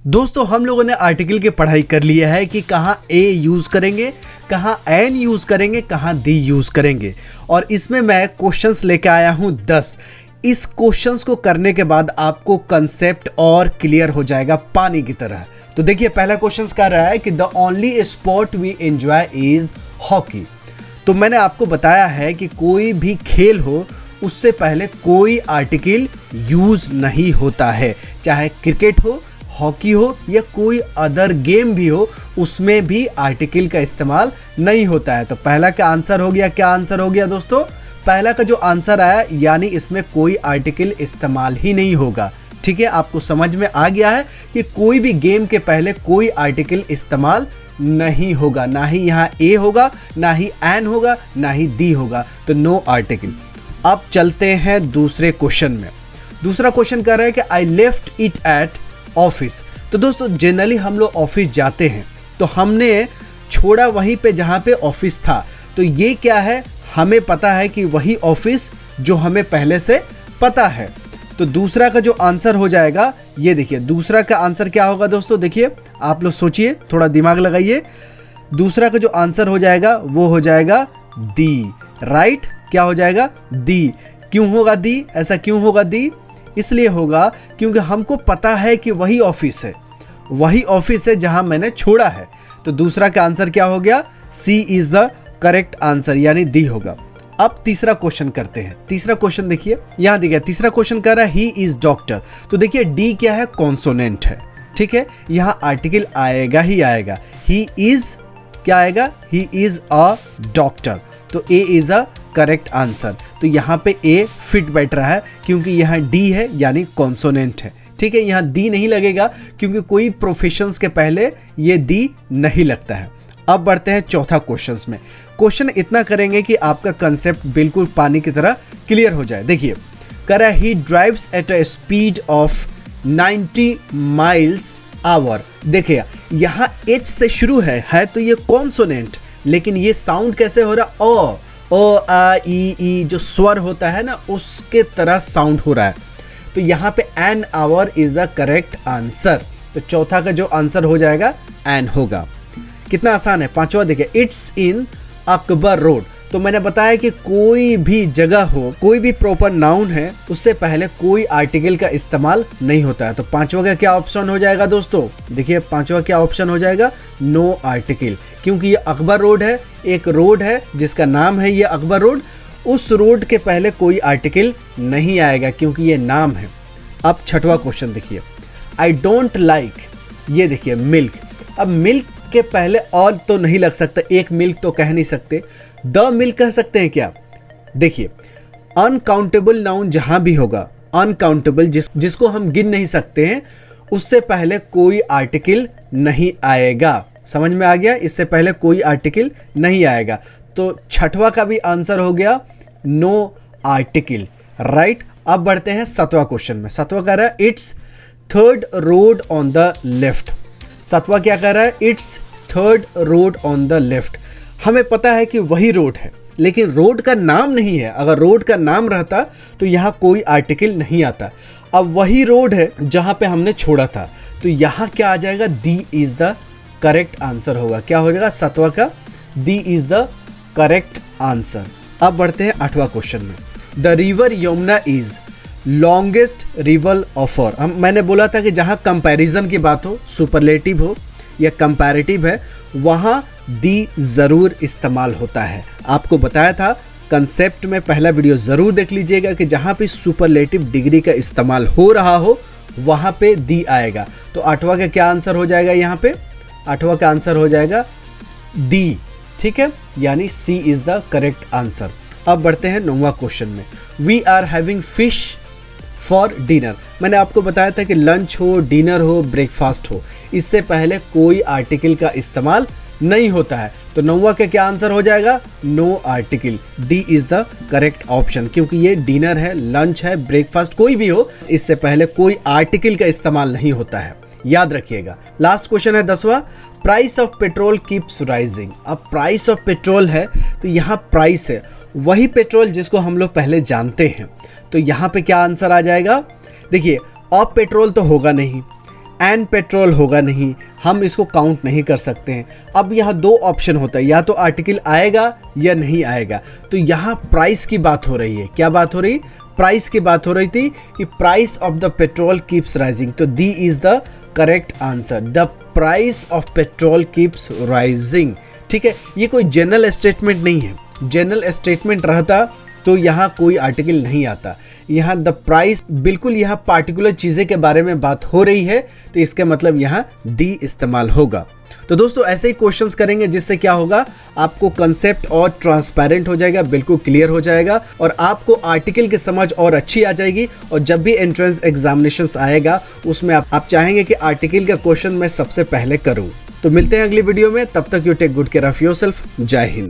दोस्तों हम लोगों ने आर्टिकल की पढ़ाई कर लिया है कि कहाँ ए यूज़ करेंगे, कहाँ एन यूज़ करेंगे, कहाँ दी यूज़ करेंगे। और इसमें मैं क्वेश्चंस लेके आया हूँ 10। इस क्वेश्चंस को करने के बाद आपको कंसेप्ट और क्लियर हो जाएगा पानी की तरह। तो देखिए पहला क्वेश्चन कह रहा है कि the only sport we enjoy is hockey. तो मैंने आपको बताया है कि कोई भी खेल हो उससे पहले कोई आर्टिकल यूज़ नहीं होता है, चाहे क्रिकेट हो, हॉकी हो या कोई अदर गेम भी हो, उसमें भी आर्टिकल का इस्तेमाल नहीं होता है। तो पहला का आंसर हो गया, क्या आंसर हो गया दोस्तों? पहला का जो आंसर आया यानी इसमें कोई आर्टिकल इस्तेमाल ही नहीं होगा। ठीक है, आपको समझ में आ गया है कि कोई भी गेम के पहले कोई आर्टिकल इस्तेमाल नहीं होगा, ना ही यहाँ ए होगा, ना ही एन होगा, ना ही दी होगा, तो नो आर्टिकल। अब चलते हैं दूसरे क्वेश्चन में। दूसरा क्वेश्चन कह रहा है कि I left it at office. तो दोस्तों जनरली हम लोग ऑफिस जाते हैं तो हमने छोड़ा वहीं पे जहाँ पे ऑफिस था। तो ये क्या है, हमें पता है कि वही ऑफिस जो हमें पहले से पता है। तो दूसरा का जो आंसर हो जाएगा, ये देखिए दूसरा का आंसर क्या होगा दोस्तों, देखिए आप लोग सोचिए, थोड़ा दिमाग लगाइए। दूसरा का जो आंसर हो जाएगा वो हो जाएगा दी। राइट, क्या हो जाएगा? दी। क्यों होगा दी? ऐसा क्यों होगा दी? इसलिए होगा क्योंकि हमको पता है कि वही ऑफिस है जहां मैंने छोड़ा है। तो दूसरा का आंसर क्या हो गया? सी इज द करेक्ट आंसर, यानी दी होगा। अब तीसरा क्वेश्चन करते हैं। तीसरा क्वेश्चन देखिए, यहां दिया तीसरा क्वेश्चन कह रहा है ही इज डॉक्टर। तो देखिए डी क्या है? कॉन्सोनेंट है। ठीक है, यहां आर्टिकल आएगा ही आएगा। ही इज क्या आएगा? He is a doctor. तो ए इज अ करेक्ट आंसर। तो यहाँ पे ए फिट बैठ रहा है क्योंकि यहाँ डी है यानी कॉन्सोनेंट है। ठीक है, यहाँ दी नहीं लगेगा क्योंकि कोई प्रोफेशंस के पहले ये दी नहीं लगता है। अब बढ़ते हैं चौथा क्वेश्चंस में। क्वेश्चन इतना करेंगे कि आपका कंसेप्ट बिल्कुल पानी की तरह क्लियर हो जाए। देखिए कह रहा है he drives at a speed of 90 miles hour. देखिए यहाँ एच से शुरू है तो ये कॉन्सोनेंट, लेकिन ये साउंड कैसे हो रहा? ओ आ ई जो स्वर होता है ना, उसके तरह साउंड हो रहा है। तो यहाँ पे an hour is a correct answer. तो चौथा का जो आंसर हो जाएगा एन होगा। कितना आसान है। पांचवा देखिए, इट्स इन अकबर रोड। तो मैंने बताया कि कोई भी जगह हो, कोई भी प्रॉपर नाउन है, उससे पहले कोई आर्टिकल का इस्तेमाल नहीं होता है। तो पांचवा का क्या ऑप्शन हो जाएगा दोस्तों? देखिए पांचवा क्या ऑप्शन हो जाएगा? नो आर्टिकल, क्योंकि ये अकबर रोड है, एक रोड है जिसका नाम है ये अकबर रोड। उस रोड के पहले कोई आर्टिकल नहीं आएगा क्योंकि ये नाम है। अब छठवां क्वेश्चन देखिए, आई डोंट लाइक, ये देखिए मिल्क। अब मिल्क के पहले और तो नहीं लग सकता, एक मिल्क तो कह नहीं सकते, द मिल्क कह सकते हैं क्या? देखिए अनकाउंटेबल नाउन जहां भी होगा, अनकाउंटेबल जिसको हम गिन नहीं सकते हैं, उससे पहले कोई आर्टिकल नहीं आएगा। समझ में आ गया? इससे पहले कोई आर्टिकल नहीं आएगा। तो छठवां का भी आंसर हो गया नो आर्टिकल। राइट, अब बढ़ते हैं सातवां क्वेश्चन में। सातवां कह रहा है it's third road on the left. सातवां क्या कह रहा है? It's third road on the left. हमें पता है कि वही रोड है, लेकिन रोड का नाम नहीं है। अगर रोड का नाम रहता तो यहाँ कोई आर्टिकल नहीं आता। अब वही रोड है जहाँ पे हमने छोड़ा था, तो यहाँ क्या आ जाएगा? दी इज द करेक्ट आंसर होगा। क्या हो जाएगा? सातवां का दी इज द करेक्ट आंसर। अब बढ़ते हैं आठवां क्वेश्चन में। The river Yamuna is longest river of all. मैंने बोला था कि जहाँ कंपैरिजन की बात हो, सुपरलेटिव हो या कंपैरेटिव है, वहाँ दी ज़रूर इस्तेमाल होता है। आपको बताया था कंसेप्ट में, पहला वीडियो ज़रूर देख लीजिएगा कि जहाँ पे सुपरलेटिव डिग्री का इस्तेमाल हो रहा हो वहाँ पे दी आएगा। तो आठवां का क्या आंसर हो जाएगा? यहाँ पे आठवां का आंसर हो जाएगा दी। ठीक है, यानी C is the correct answer. अब बढ़ते हैं नौवां क्वेश्चन में। We are having fish for dinner. मैंने आपको बताया था कि लंच हो, डिनर हो, ब्रेकफास्ट हो, इससे पहले कोई आर्टिकल का इस्तेमाल नहीं होता है। तो नौवां का क्या आंसर हो जाएगा? No article. D is the correct option, क्योंकि ये डिनर है, लंच है, ब्रेकफास्ट कोई भी हो, इससे पहले कोई आर्टिकल का इस्तेमाल नहीं होता है। याद रखिएगा। लास्ट क्वेश्चन है 10वां। Price of petrol keeps rising. अब प्राइस ऑफ पेट्रोल है तो यहाँ प्राइस है, वही पेट्रोल जिसको हम लोग पहले जानते हैं। तो यहाँ पे क्या आंसर आ जाएगा? देखिए अब पेट्रोल तो होगा नहीं, एंड पेट्रोल होगा नहीं, हम इसको काउंट नहीं कर सकते हैं। अब यहाँ दो ऑप्शन होता है, या तो आर्टिकल आएगा या नहीं आएगा। तो यहाँ प्राइस की बात हो रही है। क्या बात हो रही? प्राइस की बात हो रही थी कि price of the petrol keeps rising. तो D is the correct answer, the price of petrol keeps rising. ठीक है, ये कोई जनरल स्टेटमेंट नहीं है। जनरल स्टेटमेंट रहता तो यहाँ कोई आर्टिकल नहीं आता। यहाँ द प्राइस, बिल्कुल यहाँ पार्टिकुलर चीज़ें के बारे में बात हो रही है, तो इसका मतलब यहाँ डी इस्तेमाल होगा। तो दोस्तों ऐसे ही क्वेश्चंस करेंगे जिससे क्या होगा, आपको कंसेप्ट और ट्रांसपेरेंट हो जाएगा, बिल्कुल क्लियर हो जाएगा और आपको आर्टिकल की समझ और अच्छी आ जाएगी। और जब भी एंट्रेंस एग्जामिनेशंस आएगा उसमें आप चाहेंगे कि आर्टिकल का क्वेश्चन मैं सबसे पहले करूँ। तो मिलते हैं अगली वीडियो में, तब तक you take good care of yourself. जय हिंद।